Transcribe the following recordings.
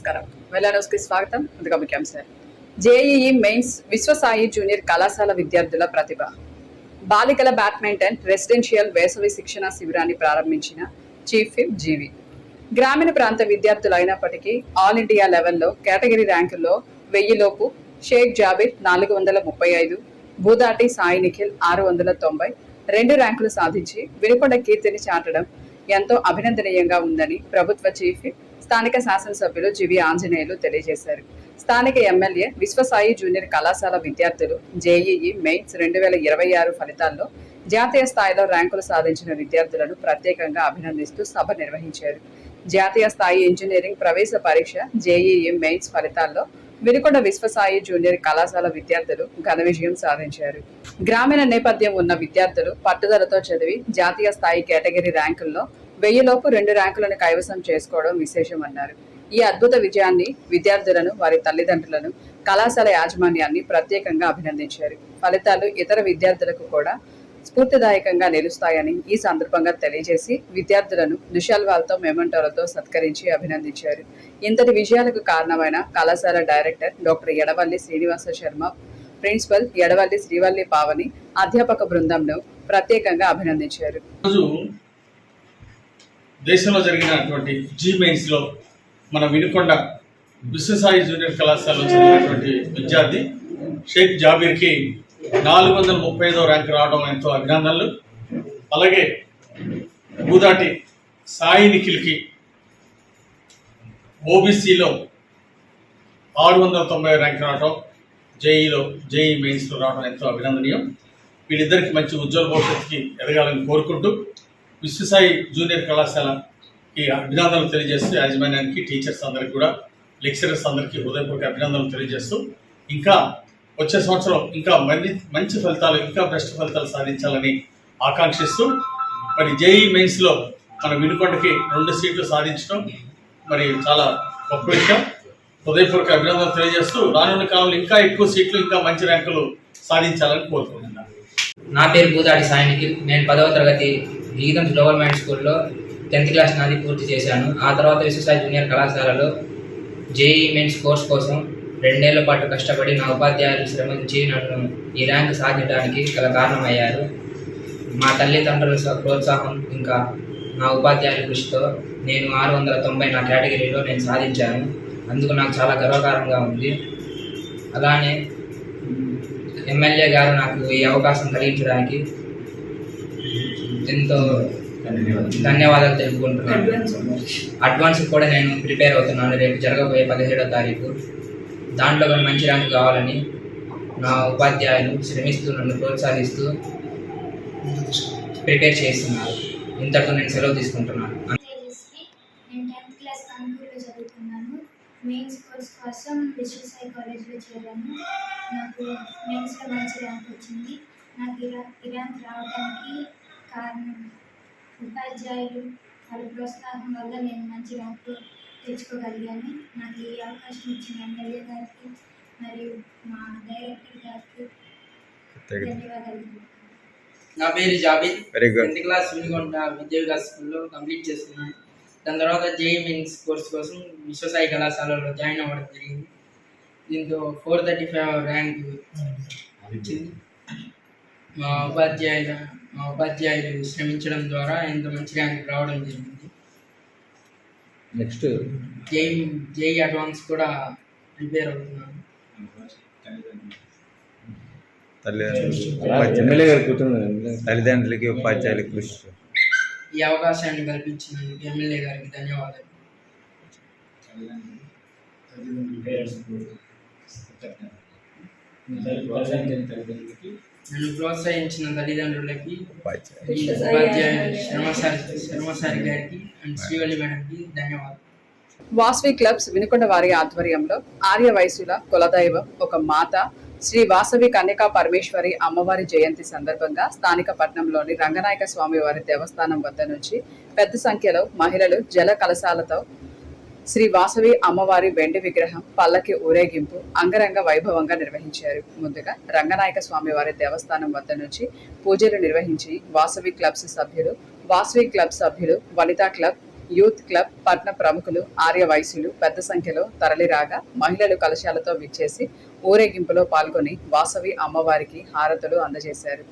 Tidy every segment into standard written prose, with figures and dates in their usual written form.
నమస్కారం. వెల్లాన్యూస్కి స్వాగతం. ముందుగా ముఖ్యాంశాలు. జేఈఈ మెయిన్స్ విశ్వసాయి జూనియర్ కళాశాల విద్యార్థుల ప్రతిభ. బాలికల బ్యాడ్మింటన్ రెసిడెన్షియల్ వేసవి శిక్షణ శిబిరాన్ని ప్రారంభించిన చీఫ్ విప్ జీవి. గ్రామీణ ప్రాంత విద్యార్థులు అయినప్పటికీ ఆల్ ఇండియా లెవెల్లో కేటగిరీ ర్యాంకుల్లో 1000 లోపు షేక్ జాబిర్ 435, భూదాటి సాయి నిఖిల్ 690, 2 ర్యాంకులు సాధించి వినుకొండ కీర్తిని చాటడం ఎంతో అభినందనీయంగా ఉందని ప్రభుత్వ చీఫ్ విప్ స్థానిక శాసనసభ్యులు జీవి ఆంజనేయులు తెలియజేశారు. స్థానిక ఎమ్మెల్యే విశ్వసాయి జూనియర్ కళాశాల విద్యార్థులు జేఈఈ మెయిన్స్ 2026 ఫలితాల్లో జాతీయ స్థాయిలో ర్యాంకులు సాధించిన విద్యార్థులను ప్రత్యేకంగా అభినందిస్తూ సభ నిర్వహించారు. జాతీయ స్థాయి ఇంజనీరింగ్ ప్రవేశ పరీక్ష జేఈఈ మెయిన్స్ ఫలితాల్లో వినుకొండ విశ్వసాయి జూనియర్ కళాశాల విద్యార్థులు ఘన విజయం సాధించారు. గ్రామీణ నేపథ్యం ఉన్న విద్యార్థులు పట్టుదలతో చదివి జాతీయ స్థాయి కేటగిరీ ర్యాంకుల్లో 1000 లోపు 2 ర్యాంకులను కైవసం చేసుకోవడం విశేషమన్నారు. ఈ అద్భుత విజయాన్ని విద్యార్థులను, వారి తల్లిదండ్రులను, కళాశాల యాజమాన్యాన్ని ప్రత్యేకంగా అభినందించారు. ఫలితాలు ఇతర విద్యార్థులకు కూడా స్ఫూర్తిదాయకంగా నిలుస్తాయని ఈ సందర్భంగా తెలియజేసి విద్యార్థులను దుశాల్వాలతో మెమంటోలతో సత్కరించి అభినందించారు. ఇంతటి విజయాలకు కారణమైన కళాశాల director doctor Edavalli Srinivasa Sharma, principal Edavalli Srivalli Pavani, అధ్యాపక బృందంను ప్రత్యేకంగా అభినందించారు. దేశంలో జరిగినటువంటి జీ మెయిన్స్లో మన వినుకొండ విశ్వసాయి జూనియర్ కళాశాలలో చదివినటువంటి విద్యార్థి షేక్ జాబీర్కి 435వ ర్యాంక్ రావడం ఎంతో అభినందనలు. అలాగే భూదాటి సాయి నిఖిల్కి ఓబీసీలో 690 ర్యాంక్ రావడం, జేఈ మెయిన్స్లో రావడం ఎంతో అభినందనీయం. వీళ్ళిద్దరికి మంచి ఉజ్వల భవిష్యత్తుకి ఎదగాలని కోరుకుంటూ విశ్వసాయి జూనియర్ కళాశాలకి అభినందనలు తెలియజేస్తూ యాజమాన్యానికి, టీచర్స్ అందరికి కూడా, లెక్చరర్స్ అందరికీ హృదయపూర్వక అభినందనలు తెలియజేస్తూ ఇంకా వచ్చే సంవత్సరం ఇంకా మంచి ఫలితాలు, ఇంకా బెస్ట్ ఫలితాలు సాధించాలని ఆకాంక్షిస్తూ మరి జేఈ మెయిన్స్లో మన వినుకొండకి 2 సీట్లు సాధించడం మరి చాలా గొప్ప విషయం. హృదయపూర్వక అభినందనలు తెలియజేస్తూ రానున్న కాలంలో ఇంకా ఎక్కువ సీట్లు, ఇంకా మంచి ర్యాంకులు సాధించాలని కోరుకుంటున్నాను. నా పేరు భూదాటి సాయి నిఖిల్. నేను 10వ తరగతి గీతం గవర్నమెంట్ స్కూల్లో 10th క్లాస్ నాది పూర్తి చేశాను. ఆ తర్వాత విశ్వసాయి జూనియర్ కళాశాలలో జేఈఈ మెయిన్స్ కోర్స్ కోసం 2 ఏళ్ల పాటు కష్టపడి నా ఉపాధ్యాయులు శ్రమించి నన్ను ఈ ర్యాంక్ సాధించడానికి గల కారణమయ్యారు. మా తల్లిదండ్రుల ప్రోత్సాహం ఇంకా నా ఉపాధ్యాయుల కృషితో నేను 690 నా కేటగిరీలో నేను సాధించాను. అందుకు నాకు చాలా గర్వకారంగా ఉంది. అలానే ఎమ్మెల్యే గారు నాకు ఈ అవకాశం కలిగించడానికి ఎంతో ధన్యవాదాలు తెలుపుకుంటున్నాను. అడ్వాన్స్ కూడా నేను ప్రిపేర్ అవుతున్నాను. రేపు జరగబోయే 17వ తారీఖు దాంట్లో కానీ మంచి ర్యాంక్ కావాలని నా ఉపాధ్యాయులు శ్రమిస్తూ నన్ను ప్రోత్సహిస్తూ ప్రిపేర్ చేస్తున్నారు. ఇంతకు నేను సెలవు తీసుకుంటున్నాను. నేను 10th క్లాస్ కాన్పూర్లో చదువుతున్నాను. మెయిన్స్ కోర్స్ కోసం విశ్వసాయి కాలేజ్లో చేరాను. నాకు మెయిన్స్లో మంచి ర్యాంక్ వచ్చింది. నాకు ఈ ర్యాంక్ రావడానికి కారణం ఉపాధ్యాయులు, వాళ్ళ ప్రోత్సాహం వల్ల నేను మంచి ర్యాంక్ తెచ్చుకోగలిగాను. నాకు ఈ అవకాశం ఇచ్చిన ఎమ్మెల్యే గారికి మరియు మా డైరెక్టర్ గారికి ధన్యవాదాలు. నా పేరు జాబీర్. 10th క్లాస్ వినుకొండ విద్యా వికాస్ స్కూల్లో కంప్లీట్ చేస్తున్నాను. దాని తర్వాత జేఈ మెయిన్స్ కోర్స్ కోసం విశ్వసాయి కళాశాలలో జాయిన్ అవ్వడం జరిగింది. దీంతో 435 ర్యాంక్ వచ్చింది. మా ఉపాధ్యాయులు శ్రమించడం ద్వారా ఎంత మంచి ర్యాంక్ రావడం జరిగింది. నెక్స్ట్ జేఈ అడ్వాన్స్ కూడా ప్రిపేర్ అవుతున్నాను. తల్లిదండ్రులకి, ఉపాధ్యాయులకి కృషి ఈ అవకాశాన్ని కల్పించినందుకు ఎమ్మెల్యే గారికి ధన్యవాదాలు. నన్ను ప్రోత్సహించిన తల్లిదండ్రులకి, ఉపాధ్యాయులు శర్మసారి గారికి అండ్ శ్రీవల్లి మేడంకి ధన్యవాదాలు. వాసవి క్లబ్స్ వినుకొండ వారి ఆధ్వర్యంలో ఆర్య వయసుల కులదైవం ఒక మాత శ్రీ వాసవి కన్యకా పరమేశ్వరి అమ్మవారి జయంతి సందర్భంగా స్థానిక పట్టణంలోని రంగనాయక స్వామి వారి దేవస్థానం వద్ద నుంచి పెద్ద సంఖ్యలో మహిళలు జల కలశాలతో శ్రీ వాసవి అమ్మవారి వెండి విగ్రహం పల్లకి ఊరేగింపు అంగరంగ వైభవంగా నిర్వహించారు. ముందుగా రంగనాయక స్వామి వారి దేవస్థానం వద్ద నుంచి పూజలు నిర్వహించి వాసవి క్లబ్ సభ్యులు, వనితా క్లబ్, యూత్ క్లబ్, పట్న ప్రముఖులు, ఆర్య వైశ్యులు పెద్ద సంఖ్యలో తరలిరాగా మహిళలు కలశాలతో విచ్చేసి ఊరేగింపులో పాల్గొని వాసవి అమ్మవారికి హారతులు అందజేశారు.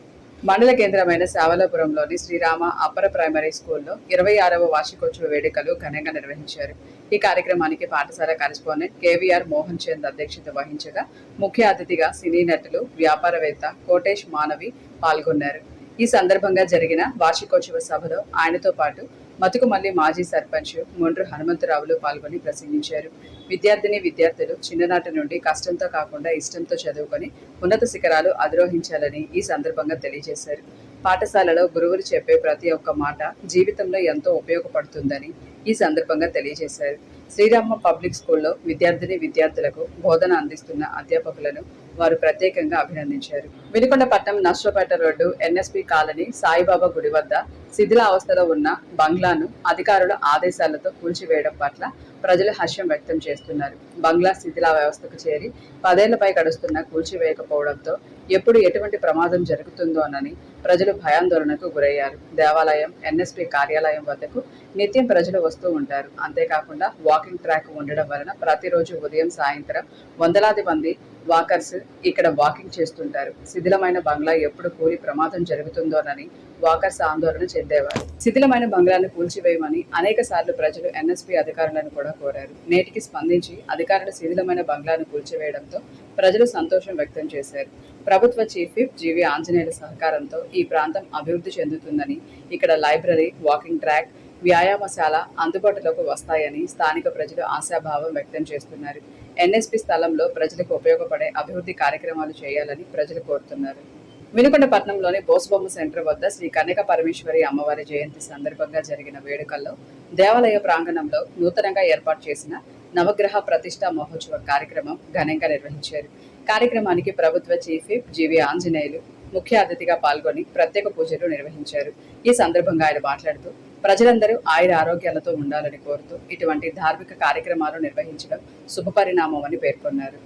మండల కేంద్రమైన శావలాపురంలోని శ్రీరామ అప్పర్ ప్రైమరీ స్కూల్లో 26వ వార్షికోత్సవ వేడుకలు ఘనంగా నిర్వహించారు. ఈ కార్యక్రమానికి పాఠశాల కరెస్పాండెంట్ కేవీఆర్ మోహన్ చంద్ అధ్యక్షత వహించగా ముఖ్య అతిథిగా సినీ నటులు, వ్యాపారవేత్త కోటేష్ మానవి పాల్గొన్నారు. ఈ సందర్భంగా జరిగిన వార్షికోత్సవ సభలో ఆయనతో పాటు మతుకుమల్లి మాజీ సర్పంచ్ మొండ్రు హనుమంతరావులు పాల్గొని ప్రసంగించారు. విద్యార్థులు చిన్ననాటి నుండి కష్టంతో కాకుండా ఇష్టంతో చదువుకొని ఉన్నత శిఖరాలు అధిరోహించాలని ఈ సందర్భంగా తెలియజేశారు. పాఠశాలలో గురువులు చెప్పే ప్రతి ఒక్క మాట జీవితంలో ఎంతో ఉపయోగపడుతుందని ఈ సందర్భంగా తెలియజేశారు. శ్రీరామ పబ్లిక్ స్కూల్లో విద్యార్థులకు బోధన అందిస్తున్న అధ్యాపకులను వారు ప్రత్యేకంగా అభినందించారు. వినుకొండ పట్టణం Narasaraopet road NSP colony Saibaba గుడి వద్ద శిథిలావస్థలో ఉన్న బంగ్లాను అధికారుల ఆదేశాలతో కూల్చివేయడం పట్ల ప్రజలు హర్షం వ్యక్తం చేస్తున్నారు. బంగ్లా శిథిలా వ్యవస్థకు చేరి 10 ఏళ్లపై గడుస్తున్న కూల్చివేయకపోవడంతో ఎప్పుడు ఎటువంటి ప్రమాదం జరుగుతుందోనని ప్రజలు భయాందోళనకు గురయ్యారు. దేవాలయం, ఎన్ఎస్పి కార్యాలయం వద్దకు నిత్యం ప్రజలు వస్తూ ఉంటారు. అంతేకాకుండా వాకింగ్ ట్రాక్ ఉండడం వలన ప్రతిరోజు ఉదయం, సాయంత్రం వందలాది మంది వాకర్స్ ఇక్కడ వాకింగ్ చేస్తుంటారు. శిథిలమైన బంగ్లా ఎప్పుడు కూలి ప్రమాదం జరుగుతుందోనని వాకర్స్ ఆందోళన చెందేవారు. శిథిలమైన బంగ్లాను కూల్చివేయమని అనేక సార్లు ప్రజలు ఎన్ఎస్పి అధికారులను కూడా కోరారు. నేటికి స్పందించి అధికారులు శిథిలమైన బంగ్లాను కూల్చివేయడంతో ప్రజలు సంతోషం వ్యక్తం చేశారు. ప్రభుత్వ చీఫ్ విప్ జీవి ఆంజనేయుల సహకారంతో ఈ ప్రాంతం అభివృద్ధి చెందుతుందని, ఇక్కడ లైబ్రరీ, వాకింగ్ ట్రాక్, వ్యాయామశాల అందుబాటులోకి వస్తాయని స్థానిక ప్రజలు ఆశాభావం వ్యక్తం చేస్తున్నారు. ఎన్ఎస్పి స్థలంలో ప్రజలకు ఉపయోగపడే అభివృద్ధి కార్యక్రమాలు చేయాలని ప్రజలు కోరుతున్నారు. వినుకొండ పట్టణంలోని బోసుబొమ్మ సెంటర్ వద్ద శ్రీ కన్యక పరమేశ్వరి అమ్మవారి జయంతి సందర్భంగా జరిగిన వేడుకల్లో దేవాలయ ప్రాంగణంలో నూతనంగా ఏర్పాటు చేసిన నవగ్రహ ప్రతిష్ఠా మహోత్సవ కార్యక్రమం ఘనంగా నిర్వహించారు. కార్యక్రమానికి ప్రభుత్వ చీఫ్ విప్ జీవి ఆంజనేయులు ముఖ్య అతిథిగా పాల్గొని ప్రత్యేక పూజలు నిర్వహించారు. ఈ సందర్భంగా ఆయన మాట్లాడుతూ ప్రజలందరూ ఆయుర ఆరోగ్యాలతో ఉండాలని కోరుతూ ఇటువంటి ధార్మిక కార్యక్రమాలు నిర్వహించడం శుభపరిణామమని పేర్కొన్నారు.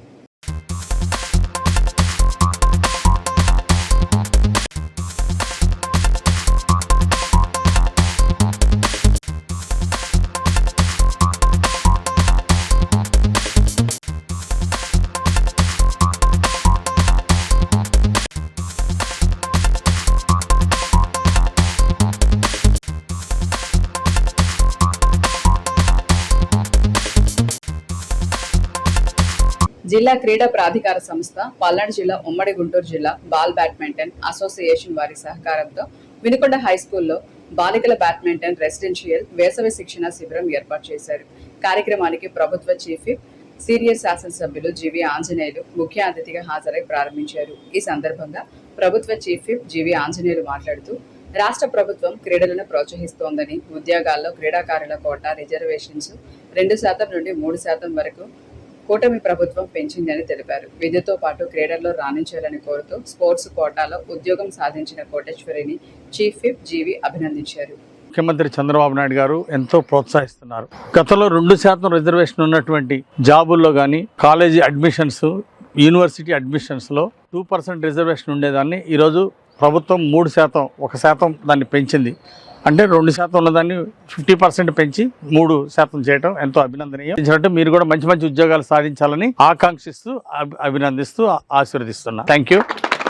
జిల్లా క్రీడా ప్రాధికార సంస్థ, పల్నాడు జిల్లా ఉమ్మడి గుంటూరు జిల్లా బాల్ బ్యాడ్మింటన్ అసోసియేషన్ వారి సహకారంతో వినుకొండ హై స్కూల్లో బాలికల బ్యాడ్మింటన్ రెసిడెన్షియల్ వేసవి శిక్షణ శిబిరం ఏర్పాటు చేశారు. కార్యక్రమానికి ప్రభుత్వ చీఫ్ విప్, సీనియర్ శాసనసభ్యులు జీవి ఆంజనేయులు ముఖ్య అతిథిగా హాజరై ప్రారంభించారు. ఈ సందర్భంగా ప్రభుత్వ చీఫ్ విప్ జీవి ఆంజనేయులు మాట్లాడుతూ రాష్ట్ర ప్రభుత్వం క్రీడలను ప్రోత్సహిస్తోందని, ఉద్యోగాల్లో క్రీడాకారుల కోటా రిజర్వేషన్స్ 2% నుండి 3% వరకు కూటమి ప్రభుత్వం పెంచిందని తెలిపారు. విద్యతో పాటు క్రీడల్లో రాణించాలని కోరుతూ స్పోర్ట్స్ కోటాలో ఉద్యోగం సాధించిన కోటేశ్వరిని చీఫ్ విప్ జీవి అభినందించారు. ముఖ్యమంత్రి చంద్రబాబు నాయుడు గారు ఎంతో ప్రోత్సహిస్తున్నారు. గతంలో 2% రిజర్వేషన్ ఉన్నటువంటి జాబుల్లో కానీ, కాలేజీ అడ్మిషన్స్, యూనివర్సిటీ అడ్మిషన్స్లో 2% రిజర్వేషన్ ఉండేదాన్ని ఈరోజు ప్రభుత్వం 3%, 1% దాన్ని పెంచింది. అంటే 2% ఉన్నదాన్ని 50% పెంచి 3% చేయడం ఎంతో అభినందనీయం. ఎందుకంటే మీరు కూడా మంచి మంచి ఉద్యోగాలు సాధించాలని ఆకాంక్షిస్తూ, అభినందిస్తూ, ఆశీర్వదిస్తున్నా. Thank you.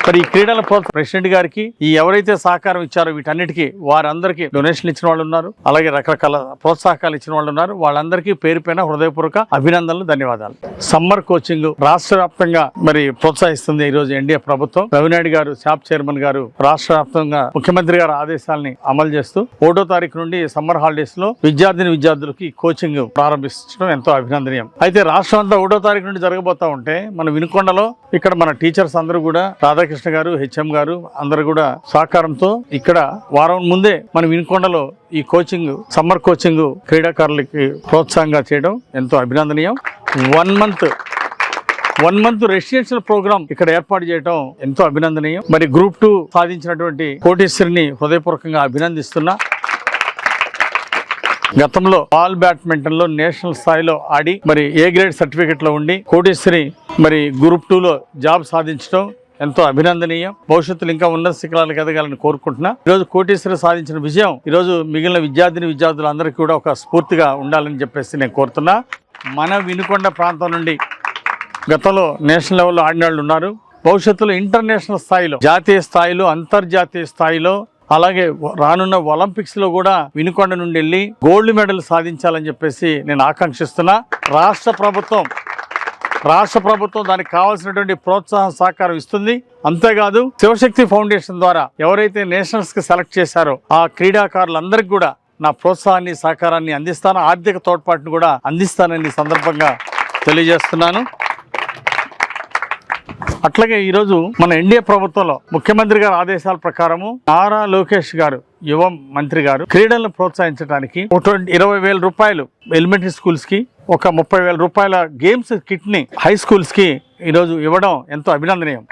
మరి ఈ క్రీడల ప్రెసిడెంట్ గారికి ఈ ఎవరైతే సహకారం ఇచ్చారో వీటన్నిటికీ వారందరికీ డొనేషన్లు ఇచ్చిన వాళ్ళు ఉన్నారు, అలాగే రకరకాల ప్రోత్సాహకాలు ఇచ్చిన వాళ్ళు ఉన్నారు. వాళ్ళందరికీ పేరు పైన హృదయపూర్వక అభినందనలు, ధన్యవాదాలు. సమ్మర్ కోచింగ్ రాష్ట్ర వ్యాప్తంగా మరి ప్రోత్సహిస్తుంది ఈ రోజు ఎన్డీఏ ప్రభుత్వం. రవినాయుడు గారు, శాప్ చైర్మన్ గారు రాష్ట్ర వ్యాప్తంగా ముఖ్యమంత్రి గారి ఆదేశాలని అమలు చేస్తూ 1వ తారీఖు నుండి సమ్మర్ హాలిడేస్ లో విద్యార్థులకి కోచింగ్ ప్రారంభించడం ఎంతో అభినందనీయం. అయితే రాష్ట్రం అంతా 1వ తారీఖు నుండి జరగబోతా ఉంటే మన వినుకొండలో ఇక్కడ మన టీచర్స్ అందరూ కూడా, రాధాకృష్ణ గారు, హెచ్ఎం గారు అందరూ కూడా సహకారంతో ఇక్కడ వారం ముందే మన వినుకొండలో ఈ కోచింగ్, సమ్మర్ కోచింగ్ క్రీడాకారులకి ప్రోత్సాహంగా చేయడం ఎంతో అభినందనీయం. 1 మంత్ రెసిడెన్షియల్ ప్రోగ్రామ్ ఇక్కడ ఏర్పాటు చేయడం ఎంతో అభినందనీయం. మరి గ్రూప్ 2 సాధించినటువంటి కోటేశ్వరిని హృదయపూర్వకంగా అభినందిస్తున్నా. గతంలో బాల్ బ్యాడ్మింటన్ లో నేషనల్ స్థాయిలో ఆడి మరి A గ్రేడ్ సర్టిఫికెట్ లో ఉండి కోటేశ్వరి మరి గ్రూప్ 2లో జాబ్ సాధించడం ఎంతో అభినందనీయం. భవిష్యత్తులో ఇంకా ఉన్నత శిఖరాలకు ఎదగాలని కోరుకుంటున్నా. ఈరోజు కోటేశ్వరి సాధించిన విజయం ఈరోజు మిగిలిన విద్యార్థులందరికీ కూడా ఒక స్ఫూర్తిగా ఉండాలని చెప్పేసి నేను కోరుతున్నా. మన వినుకొండ ప్రాంతం నుండి గతంలో నేషనల్ లెవెల్లో ఆడిన వాళ్ళు ఉన్నారు. భవిష్యత్తులో ఇంటర్నేషనల్ స్థాయిలో, జాతీయ స్థాయిలో, అంతర్జాతీయ స్థాయిలో, అలాగే రానున్న ఒలింపిక్స్ లో కూడా వినుకొండ నుండి వెళ్ళి గోల్డ్ మెడల్ సాధించాలని చెప్పేసి నేను ఆకాంక్షిస్తున్నా. రాష్ట్ర ప్రభుత్వం దానికి కావాల్సినటువంటి ప్రోత్సాహం సహకారం ఇస్తుంది. అంతేకాదు శివశక్తి ఫౌండేషన్ ద్వారా ఎవరైతే నేషనల్స్ కి సెలెక్ట్ చేశారో ఆ క్రీడాకారులందరికీ కూడా నా ప్రోత్సాహాన్ని సహకారాన్ని అందిస్తాను, ఆర్థిక తోడ్పాటును కూడా అందిస్తానని సందర్భంగా తెలియజేస్తున్నాను. అట్లాగే ఈరోజు మన ఎన్డీఏ ప్రభుత్వంలో ముఖ్యమంత్రి గారి ఆదేశాల ప్రకారము నారా లోకేష్ గారు, యువ మంత్రి గారు, క్రీడలను ప్రోత్సహించడానికి 20,000 రూపాయలు ఎలిమెంటరీ స్కూల్స్ కి, ఒక 30,000 రూపాయల గేమ్స్ కిట్ ని హై స్కూల్స్ కి ఈరోజు ఇవ్వడం ఎంతో అభినందనీయం.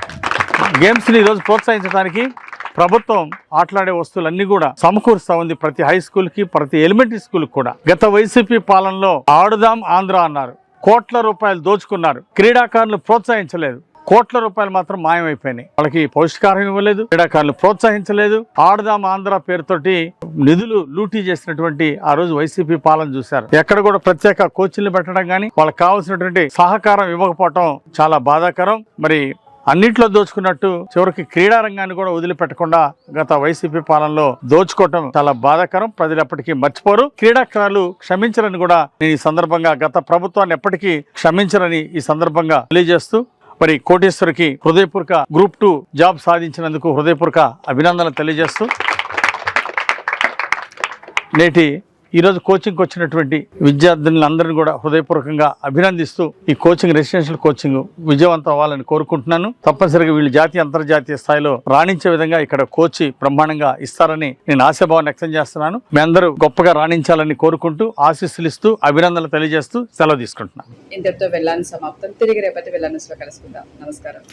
గేమ్స్ ని ఈరోజు ప్రోత్సహించడానికి ప్రభుత్వం ఆటలాడే వస్తువులన్నీ కూడా సమకూరుస్తా ఉంది ప్రతి హై స్కూల్ కి, ప్రతి ఎలిమెంటరీ స్కూల్ కూడా. గత వైసీపీ పాలనలో ఆడుదాం ఆంధ్ర అన్నారు, కోట్ల రూపాయలు దోచుకున్నారు, క్రీడాకారులు ప్రోత్సహించలేదు, కోట్ల రూపాయలు మాత్రం మాయమైపోయినాయి. వాళ్ళకి పౌష్టికారం ఇవ్వలేదు, క్రీడాకారులు ప్రోత్సహించలేదు. ఆడుదాం ఆంధ్ర పేరుతోటి నిధులు లూటీ చేసినటువంటి ఆ రోజు వైసీపీ పాలన చూశారు. ఎక్కడ కూడా ప్రత్యేక కోచ్లు పెట్టడం కానీ వాళ్ళకి కావాల్సినటువంటి సహకారం ఇవ్వకపోవటం చాలా బాధాకరం. మరి అన్నింటిలో దోచుకున్నట్టు చివరికి క్రీడా రంగాన్ని కూడా వదిలిపెట్టకుండా గత వైసీపీ పాలనలో దోచుకోవటం చాలా బాధాకరం. ప్రజలు ఎప్పటికీ మర్చిపోరు. క్రీడాకారులు క్షమించరని కూడా నేను ఈ సందర్భంగా, గత ప్రభుత్వాన్ని ఎప్పటికీ క్షమించరని ఈ సందర్భంగా తెలియజేస్తూ, మరి కోటేశ్వరికి హృదయపూర్వక గ్రూప్ 2 జాబ్ సాధించినందుకు హృదయపూర్వక అభినందనలు తెలియజేస్తూ, నేటి ఈరోజు కోచింగ్కి వచ్చినటువంటి విద్యార్థులందరినీ కూడా హృదయపూర్వకంగా అభినందిస్తూ ఈ కోచింగ్, రెసిడెన్షియల్ కోచింగ్ విజయవంతం అవ్వాలని కోరుకుంటున్నాను. తప్పనిసరిగా వీళ్ళు జాతీయ, అంతర్జాతీయ స్థాయిలో రాణించే విధంగా ఇక్కడ కోచ్ బ్రహ్మాండంగా ఇస్తారని నేను ఆశాభావం వ్యక్తం చేస్తున్నాను. మీ అందరూ గొప్పగా రాణించాలని కోరుకుంటూ, ఆశీస్సులు ఇస్తూ, అభినందనలు తెలియజేస్తూ సెలవు తీసుకుంటున్నాను. ఇంతటితో వెళ్ళాలని సమాప్తం. తిరిగి రేపటి వెళ్ళాను కలుసుకుందాం. నమస్కారం.